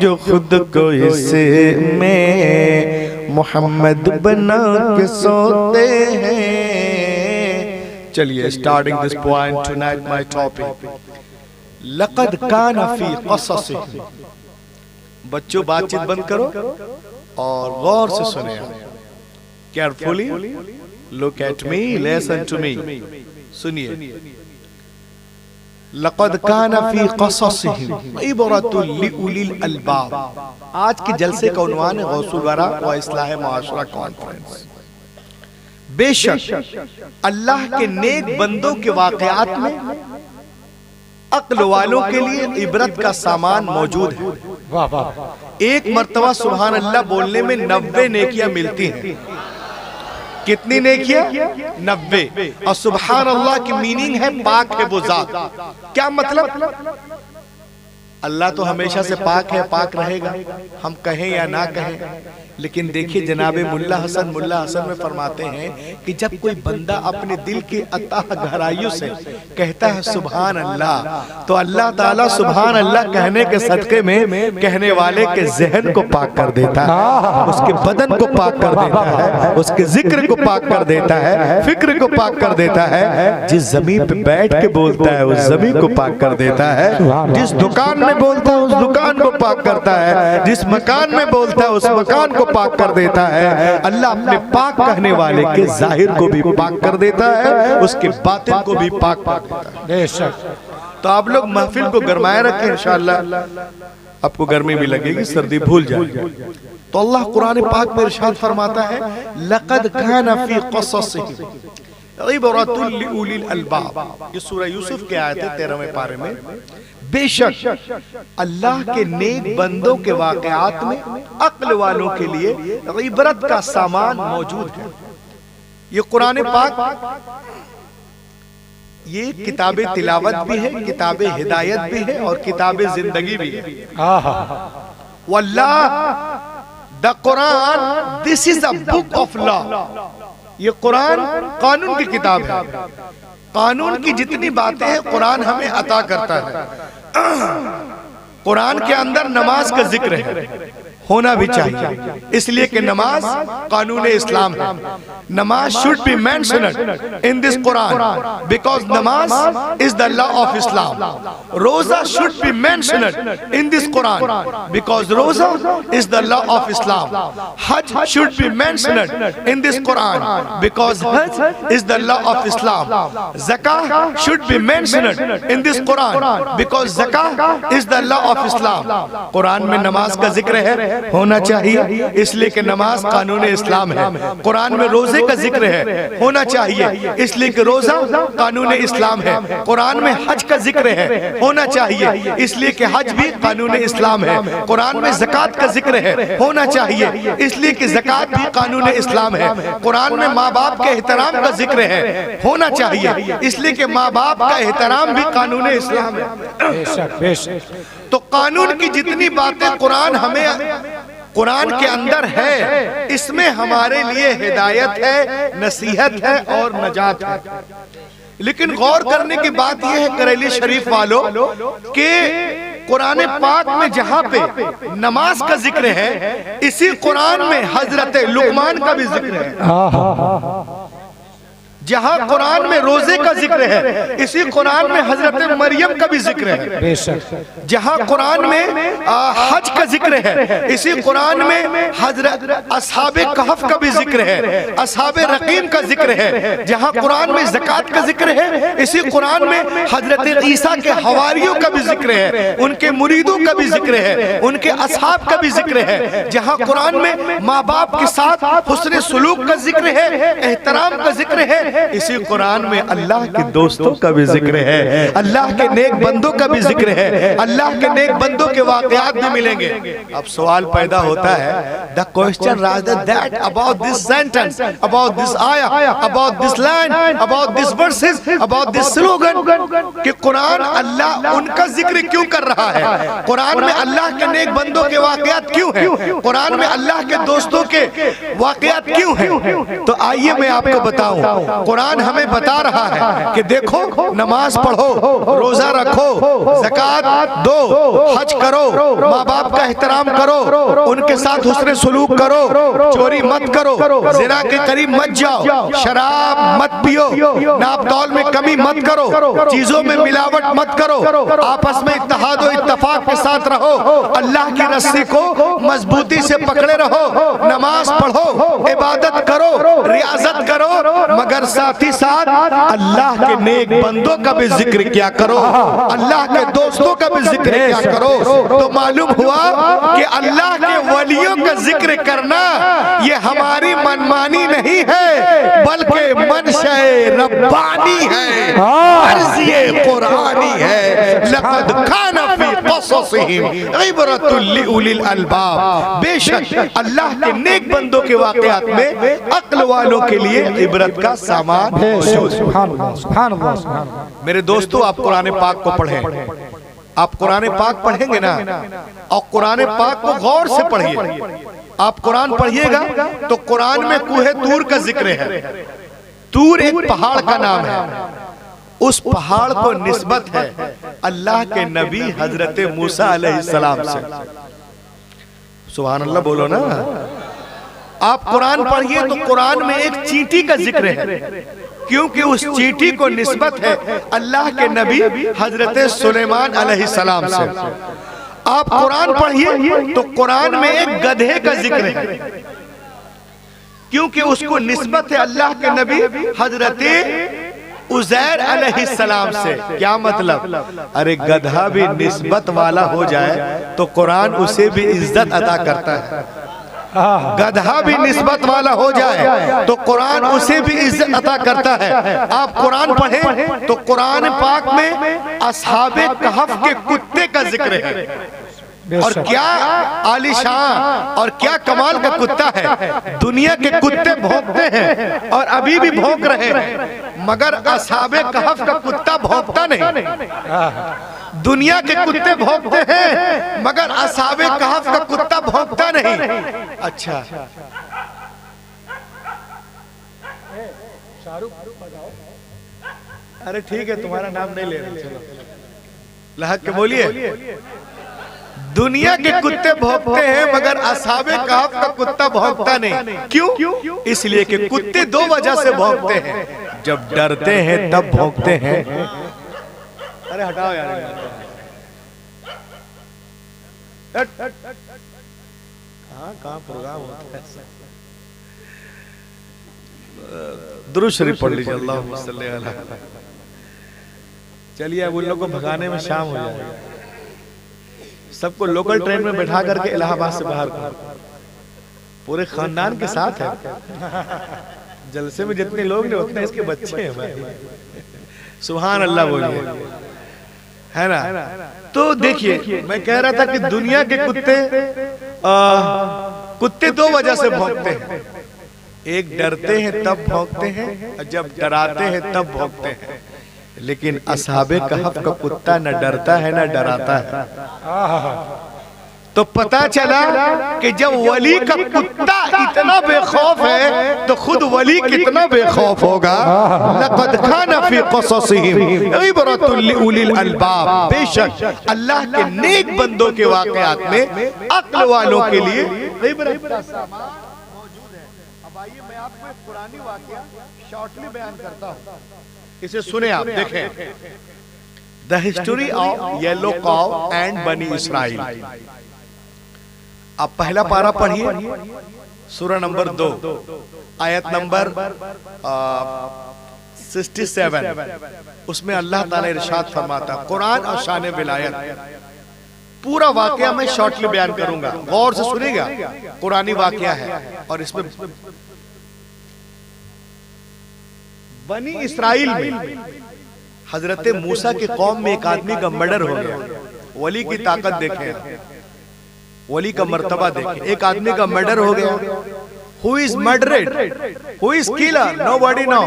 جو خود کو اس میں محمد بنا کے سوتے ہیں. چلیے starting this point tonight my topic. لقد کان فی قصصہم. بچوں بات چیت بند کرو اور غور سے سنیں. carefully look at me, listen to me. سنیے. لقد کان فی قصصہم عبرۃ لأولی الالباب. آج کے جلسے کا عنوان ہے غوث الورا و اصلاح معاشرہ کانفرنس. بے شک اللہ کے نیک بندوں کے واقعات میں عقل والوں کے لیے عبرت کا سامان موجود ہے. ایک مرتبہ سبحان اللہ بولنے میں 90 نیکیاں ملتی ہیں. کتنی نیکیاں؟ 90. اور سبحان اللہ کی میننگ ہے پاک ہے وہ ذات. کیا مطلب؟ اللہ تو ہمیشہ سے پاک ہے، پاک رہے گا، ہم کہیں یا نہ کہیں. لیکن دیکھیے جناب ملا حسن میں فرماتے ہیں کہ جب کوئی بندہ اپنے دل کی اتاہ گہرائیوں سے کہتا ہے سبحان اللہ، تو اللہ تعالیٰ سبحان اللہ کہنے کے صدقے میں کہنے والے کے ذہن کو پاک کر دیتا ہے، اس کے بدن کو پاک کر دیتا ہے، اس کے ذکر کو پاک کر دیتا ہے، فکر کو پاک کر دیتا ہے. جس زمین پہ بیٹھ کے بولتا ہے اس زمین کو پاک کر دیتا ہے. جس دکان میں بولتا ہے اس دکان کو پاک کرتا ہے. جس مکان میں بولتا ہے اس مکان کو پاک کر دیتا ہے. اللہ اپنے پاک کہنے والے کے ظاہر کو بھی پاک کر دیتا ہے، اس کے باطن کو بھی پاک کر دیتا ہے. بے شک. تو آپ لوگ محفل کو گرمائے رکھیں انشاءاللہ. آپ کو گرمی بھی لگے گی، سردی بھول جائے گی. تو اللہ قرآن پاک میں ارشاد فرماتا ہے لقد کان فی قصصہم عبرۃ لأولی الالباب. یہ سورہ یوسف کے آیت ہے 13ویں پارے میں. بے شک اللہ کے نیک بندوں کے واقعات میں عقل والوں کے لیے عبرت کا سامان موجود ہے. یہ قرآن پاک یہ کتاب تلاوت بھی ہے، کتاب ہدایت بھی ہے اور کتاب زندگی بھی ہے. واللہ the Quran, this is a book of law. یہ قرآن قانون کی کتاب ہے. قانون کی جتنی باتیں ہیں قرآن ہمیں عطا کرتا ہے. قرآن کے اندر نماز کا ذکر ہے، ہونا بھی چاہیے، اس لیے کہ نماز قانون اسلام ہے. نماز should be mentioned in this Quran because namaz is the law of Islam. روزہ should be mentioned in this Quran because روزہ is the law of Islam. Hajj should be mentioned in this Quran because Hajj is the law of Islam. Zakah should be mentioned in this Quran because Zakah is the law of Islam. قرآن میں نماز کا ذکر ہے، ہونا چاہیے، اس لیے کہ نماز قانون اسلام ہے. قرآن میں روزے کا ذکر ہے، ہونا چاہیے، اس لیے کہ روزہ قانون اسلام ہے. قرآن میں حج کا ذکر ہے، ہونا چاہیے، اس لیے کہ حج بھی قانون اسلام ہے. قرآن میں زکوٰۃ کا ذکر ہے، ہونا چاہیے، اس لیے کہ زکوٰۃ بھی قانون اسلام ہے. قرآن میں ماں باپ کے احترام کا ذکر ہے، ہونا چاہیے، اس لیے کہ ماں باپ کا احترام بھی قانون اسلام ہے. تو قانون کی جتنی باتیں قرآن کے اندر ہے، اس میں ہمارے لیے ہدایت ہے، نصیحت ہے اور نجات ہے. لیکن غور کرنے کی بات یہ ہے کریلی شریف والوں کہ قرآن پاک میں جہاں پہ نماز کا ذکر ہے، اسی قرآن میں حضرت لقمان کا بھی ذکر ہے. جہاں قرآن میں روزے کا ذکر ہے، اسی قرآن میں حضرت مریم کا بھی ذکر ہے. جہاں قرآن میں حج کا ذکر ہے، اسی قرآن میں حضرت اصحاب کہف کا بھی ذکر ہے، اصحاب رقیم کا ذکر ہے. جہاں قرآن میں زکوٰۃ کا ذکر ہے، اسی قرآن میں حضرت عیسیٰ کے حواریوں کا بھی ذکر ہے، ان کے مریدوں کا بھی ذکر ہے، ان کے اصحاب کا بھی ذکر ہے. جہاں قرآن میں ماں باپ کے ساتھ حسن سلوک کا ذکر ہے، احترام کا ذکر ہے، اسی قرآن میں اللہ کے دوستوں کا بھی ذکر ہے، اللہ کے نیک بندوں کا بھی ذکر ہے، اللہ کے نیک بندوں کے واقعات بھی ملیں گے. اب سوال پیدا ہوتا ہے the question rather that about this sentence, about this ayah, about this line, about this verses, about this slogan کہ قرآن اللہ ان کا ذکر کیوں کر رہا ہے؟ قرآن میں اللہ کے نیک بندوں کے واقعات کیوں ہیں؟ قرآن میں اللہ کے دوستوں کے واقعات کیوں ہیں؟ تو آئیے میں آپ کو بتاؤں. قرآن ہمیں بتا رہا ہے کہ دیکھو نماز پڑھو، روزہ رکھو، زکوٰۃ دو، حج کرو، ماں باپ کا احترام کرو، ان کے ساتھ حسن سلوک کرو، چوری مت کرو، زنا کے قریب مت جاؤ، شراب مت پیو، ناپ تول میں کمی مت کرو، چیزوں میں ملاوٹ مت کرو، آپس میں اتحاد و اتفاق کے ساتھ رہو، اللہ کی رسی کو مضبوطی سے پکڑے رہو، نماز پڑھو، عبادت کرو، ریاضت کرو، مگر ساتھ ہی ساتھ اللہ کے نیک بندوں کا بھی ذکر کیا کرو، اللہ کے دوستوں کا بھی ذکر کیا کرو۔ تو معلوم ہوا کہ اللہ کے ولیوں کا ذکر کرنا یہ ہماری منمانی نہیں ہے بلکہ منشأ ربانی ہے، عرضی قرآنی ہے۔ لقد کان فی قصصہم عبرۃ لأولی الالباب، بے شک اللہ کے نیک بندوں کے واقعات میں عقل والوں کے لیے عبرت کا سامان موجود ہے۔ میرے دوستو، آپ قرآن پاک کو پڑھیں، آپ قرآن پاک پڑھیں گے نا، اور قرآن پاک کو غور سے پڑھیے۔ آپ قرآن پڑھیے گا تو قرآن میں کوہ طور کا ذکر ہے۔ طور ایک پہاڑ کا نام ہے، اس پہاڑ کو نسبت ہے اللہ کے نبی حضرت موسیٰ علیہ السلام سے۔ سبحان اللہ بولو نا۔ آپ قرآن پڑھیے تو قرآن میں ایک چینٹی کا ذکر ہے، کیونکہ اس چینٹی کو نسبت ہے اللہ کے نبی حضرت سلیمان علیہ السلام سے۔ آپ قرآن پڑھیے تو قرآن میں ایک گدھے کا ذکر ہے، کیونکہ اس کو نسبت ہے اللہ کے نبی حضرت عزیر علیہ السلام سے۔ کیا مطلب؟ ارے گدھا بھی نسبت والا ہو جائے تو قرآن اسے بھی عزت عطا کرتا ہے، گدھا بھی نسبت والا ہو جائے تو قرآن اسے بھی عزت عطا کرتا ہے۔ آپ قرآن پڑھیں تو قرآن پاک میں اصحاب کہف کے کتے کا ذکر ہے، اور کیا عالی شان اور کیا کمال کا کتا ہے۔ دنیا کے کتے بھونکتے ہیں اور ابھی بھی بھونک رہے ہیں، مگر اصحاب کہف کا کتا بھونکتا نہیں۔ دنیا کے کتے بھونکتے ہیں مگر اصحاب کہف کا کتا بھونکتا نہیں۔ اچھا ارے ٹھیک ہے، تمہارا نام نہیں لے رہے، چلو لحق کے بولیے۔ دنیا کے کتے بھونکتے ہیں مگر اصحاب کہف کا کتا بھونکتا نہیں۔ کیوں؟ اس لیے کہ کتے دو وجہ سے بھونکتے ہیں، جب ڈرتے ہیں تب بھونکتے ہیں۔ ارے ہٹاؤ یار، کہاں پروگرام ہوتا ہے؟ درود شریف پڑھ لیجئے، اللہم صلی علیہ۔ چلیے اب ان لوگوں کو بھگانے میں شام ہو جائے، سب کو لوکل ٹرین میں بٹھا کر کے الہ آباد سے باہر کر، پورے خاندان کے ساتھ ہے۔ جلسے میں جتنے لوگ نے اتنے اس کے بچے ہیں بھائی۔ سبحان اللہ بولیے، ہے نا؟ تو دیکھیے میں کہہ رہا تھا کہ دنیا کے کتے دو وجہ سے بھونکتے ہیں، ایک ڈرتے ہیں تب بھونکتے ہیں، جب ڈراتے ہیں تب بھونکتے ہیں۔ لیکن اصحاب کہف کا کتا نہ ڈرتا ہے نہ ڈراتا ہے۔ تو پتا چلا کہ جب ولی کا کتا اتنا بے خوف ہے تو خود ولی کتنا بے خوف ہوگا۔ لقد کان فی قصصہم عبرۃ لأولی الالباب، بے شک اللہ کے نیک بندوں کے واقعات میں عقل والوں کے لیے عبرت کا سامان موجود ہے۔ اب آئیے میں آپ کو ایک قرآنی واقعہ شارٹلی بیان کرتا ہوں، اسے سنیں آپ، دیکھیں۔ The history of yellow cow and بنی اسرائیل۔ آپ پہلا پارہ پڑھیے، سورہ نمبر 2 آیت نمبر 67۔ اس میں اللہ تعالیٰ ارشاد فرماتا ہے، قرآن اور شان ولایت۔ پورا واقعہ میں شارٹلی بیان کروں گا، غور سے سنیں گا، قرآنی واقعہ ہے۔ اور اس میں بنی اسرائیل میں حضرت موسیٰ کی قوم میں ایک آدمی کا مرڈر ہو گیا۔ ولی کی طاقت دیکھیں، ولی کا مرتبہ دیکھیں۔ ایک آدمی کا مرڈر ہو گیا۔ Who is murdered? Who is killer? Nobody know.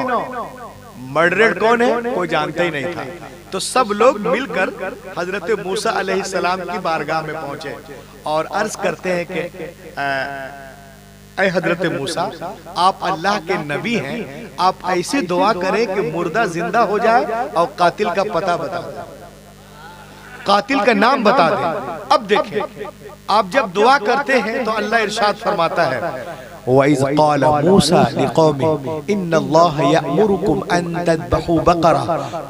Murdered کون ہے؟ کوئی جانتا ہی نہیں تھا۔ تو سب لوگ مل کر حضرت موسیٰ علیہ السلام کی بارگاہ میں پہنچے اور عرض کرتے ہیں کہ اے حضرت موسیٰ آپ اللہ کے نبی ہیں، آپ ایسی دعا کریں کہ مردہ زندہ ہو جائے اور قاتل کا پتہ بتا دیں، قاتل کا نام بتا دیں۔ اب دیکھیں آپ جب دعا کرتے ہیں تو اللہ ارشاد فرماتا ہے وَإِذْ قَالَ مُوسَى لِقَوْمِهِ إِنَّ اللَّهَ يَأْمُرُكُمْ أَن تَذْبَحُوا بَقَرَةً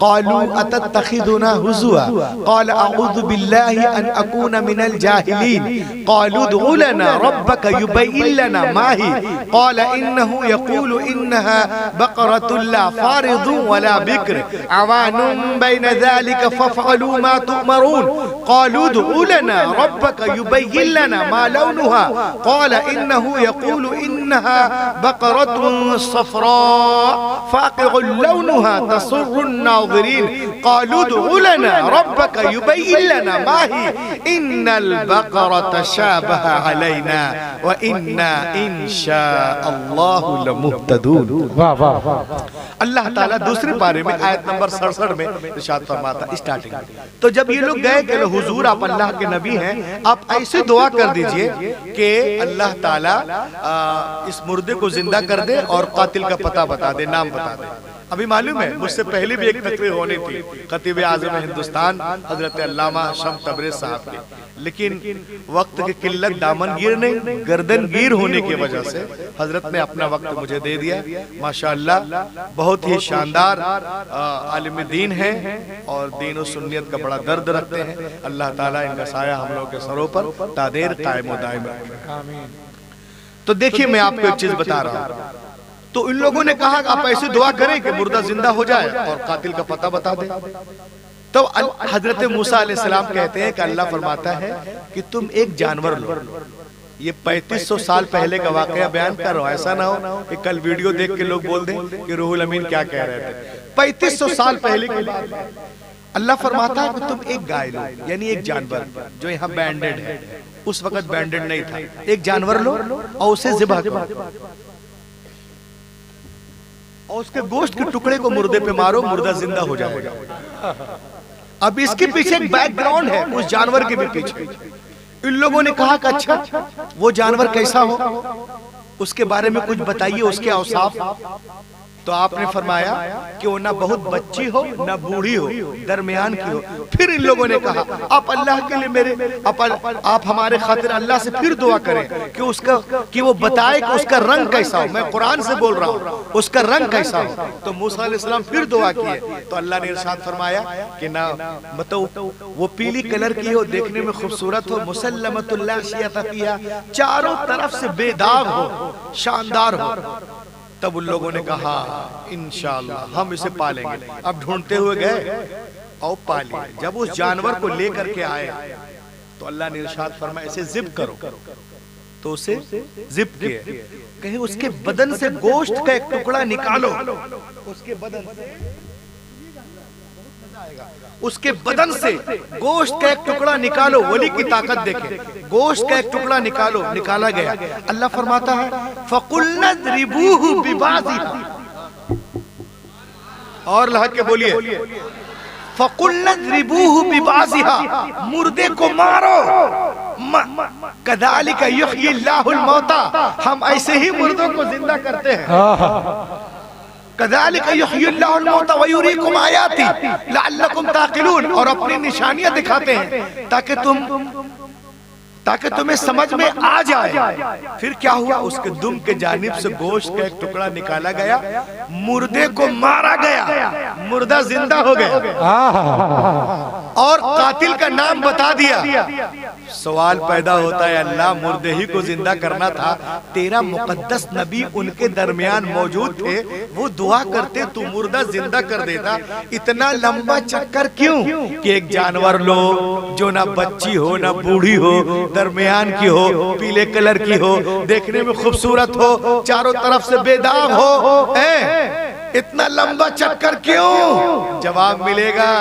قَالُوا أَتَتَّخِذُنَا هُزُوًا قَالَ أَعُوذُ بِاللَّهِ أَنْ أَكُونَ مِنَ الْجَاهِلِينَ قَالُوا ادْعُ لَنَا رَبَّكَ يُبَيِّن لَنَا مَا هِيَ قَالَ إِنَّهُ يَقُولُ إِنَّهَا بَقَرَةٌ لَا فَارِضٌ وَلَا بِكْرٌ عَوَانٌ بَيْنَ ذَلِكَ فَافْعَلُوا مَا تُؤْمَرُونَ قَالُوا ادْعُ لَنَا رَبَّكَ يُبَيِّن لَنَا مَا لَوْنُهَا قَالَ إِنَّهُ يَقُولُ إنها بقرة صفراء فاقع لونها تسر الناظرين قالوا ادع لنا ربك يبين لنا ما هي إن البقرة شابه علينا وإنا إن شاء الله لمهتدون۔ اللہ تعالیٰ دوسرے پارے میں آیت نمبر 67 میں ارشاد فرماتا اسٹارٹنگ میں، تو جب یہ لوگ گئے کہ حضور آپ اللہ کے نبی ہیں، آپ ایسے دعا کر دیجئے کہ اللہ تعالیٰ اس مردے کو زندہ کر دے اور قاتل کا پتہ بتا دے، نام بتا دے۔ ابھی معلوم ہے مجھ سے پہلے بھی ایک تقریر ہونی تھی خطیب اعظم ہندوستان حضرت علامہ شمس تبریز صاحب کی، لیکن وقت کی قلت دامن گیرنے گردن گیر ہونے کی وجہ سے حضرت نے اپنا وقت مجھے دے دیا۔ ماشاءاللہ بہت ہی شاندار عالم دین ہیں اور دین و سنیت کا بڑا درد رکھتے ہیں۔ اللہ تعالیٰ ان کا سایہ ہم لوگوں کے سروں پر تا دیر قائم و دائم رکھے۔ تو دیکھیے میں آپ کو ایک چیز بتا رہا ہوں، تو ان لوگوں نے کہا کہ آپ ایسی دعا کریں کہ مردہ زندہ ہو جائے اور قاتل کا پتہ بتا دیں۔ تو حضرت موسیٰ علیہ السلام کہتے ہیں کہ اللہ فرماتا ہے کہ تم ایک جانور لو۔ یہ 3500 سال پہلے کا واقعہ بیان کر رہا ہوں، ایسا نہ ہو کہ کل ویڈیو دیکھ کے لوگ بول دیں کہ روح الامین کیا کہہ رہے تھے۔ 3500 سال پہلے کی بات اللہ فرماتا ہے کہ تم ایک گائے لو، یعنی ایک جانور جو یہاں بینڈڈ ہے، اس وقت بینڈڈ نہیں تھا، ایک جانور لو اور اسے ذبح کرو اور اس کے گوشت کے ٹکڑے کو مردے پہ مارو، مردہ زندہ ہو جائے گا۔ اب اس کے پیچھے ایک بیک گراؤنڈ ہے، اس جانور کے بھی پیچھے۔ ان لوگوں نے کہا کہ اچھا وہ جانور کیسا ہو، اس کے بارے میں کچھ بتائیے، اس کے اوصاف۔ تو آپ نے فرمایا کہ وہ نہ بہت بچی ہو نہ بوڑھی ہو، درمیان کی ہو۔ پھر ان لوگوں نے کہا آپ اللہ کے لیے آپ ہمارے خاطر اللہ سے پھر دعا کریں کہ وہ بتائے کہ اس کا رنگ کیسا ہو۔ میں قرآن سے بول رہا ہوں، اس کا رنگ کیسا ہو۔ تو موسیٰ علیہ السلام پھر دعا کیے تو اللہ نے ارشاد فرمایا کہ نہ بتاؤ وہ پیلی کلر کی ہو، دیکھنے میں خوبصورت ہو، مسلمۃ لا شیۃ فیہا، چاروں طرف سے بے داغ ہو، شاندار ہو۔ تب ان لوگوں نے کہا انشاءاللہ ہم اسے پالیں گے۔ اب ڈھونڈتے ہوئے گئے اور پالیں۔ جب اس جانور کو لے کر کے آئے تو اللہ نے ارشاد فرمایا اسے ذبح کرو، تو اسے ذبح کیے۔ کہیں اس کے بدن سے گوشت کا ایک ٹکڑا نکالو، اس کے بدن سے گوشت کا ایک ٹکڑا نکالو، ولی کی طاقت دیکھیں، گوشت کا ایک ٹکڑا نکالو، نکالا گیا۔ اللہ فرماتا ہے فَقُلْنَا اضْرِبُوهُ بِبَعْضِهَا، اور لہک کے بولیے فَقُلْنَا اضْرِبُوهُ بِبَعْضِهَا، مردے کو مارو۔ كَذَلِكَ يُحْيِي اللَّهُ الْمَوْتَى، ہم ایسے ہی مردوں کو زندہ کرتے ہیں۔ كَذَلِكَ يُحْيِي اللَّهُ الْمَوْتَى وَيُرِيكُمْ آيَاتِهِ لَعَلَّكُمْ تَعْقِلُونَ، اور اپنی نشانیاں دکھاتے ہیں تاکہ تمہیں سمجھ میں آ جائے۔ پھر کیا ہوا، اس کے دم کے جانب سے گوشت کا ایک ٹکڑا نکالا گیا، مردے کو مارا گیا، مردہ زندہ ہو گیا اور قاتل کا نام بتا دیا۔ سوال پیدا ہوتا ہے اللہ مردے ہی کو زندہ کرنا تھا، تیرا مقدس نبی ان کے درمیان موجود تھے، وہ دعا کرتے تو مردہ زندہ کر دیتا، اتنا لمبا چکر کیوں کہ ایک جانور لو جو نہ بچی ہو نہ بوڑھی ہو، درمیان کی ہو، پیلے کلر کی ہو، دیکھنے میں خوبصورت ہو، چاروں طرف سے بے داغ ہو، اتنا لمبا چکر کیوں؟ جواب ملے گا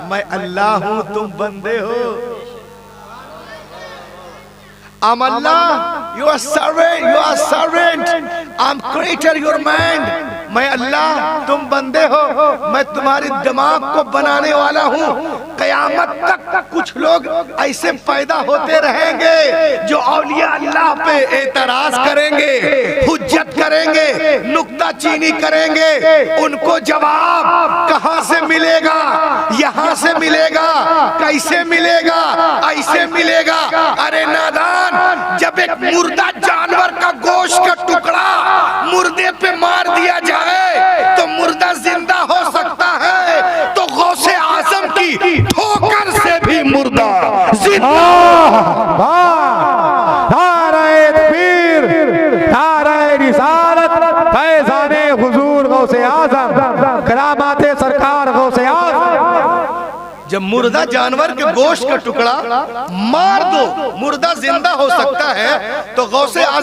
میں اللہ ہوں تم بندے ہو۔ I'm Allah, you are servant, I'm creator, your mind. میں اللہ تم بندے ہو، میں تمہاری دماغ کو بنانے والا ہوں۔ قیامت تک کچھ لوگ ایسے پیدا ہوتے رہیں گے جو اولیاء اللہ اللہ پہ اعتراض کریں گے، حجت کریں گے، نکتہ چینی کریں گے، ان کو جواب کہاں سے ملے گا؟ یہاں سے ملے گا، کیسے ملے گا؟ ایسے ملے گا۔ ارے نادان، جب ایک مردہ جانور کا گوشت کا ٹکڑا مردے پہ مار دیا جائے تو مردہ زندہ ہو سکتا ہے، تو غوث اعظم کی ٹھوکر سے بھی مردہ زندہ۔ نعرہ تکبیر، نعرہ رسالت، فیضان حضور غوث اعظم، کرامات سرکار غوث اعظم۔ جب مردہ جانور کے گوشت کا ٹکڑا مار دو، مردہ زندہ ہو سکتا ہے، تو غوث اعظم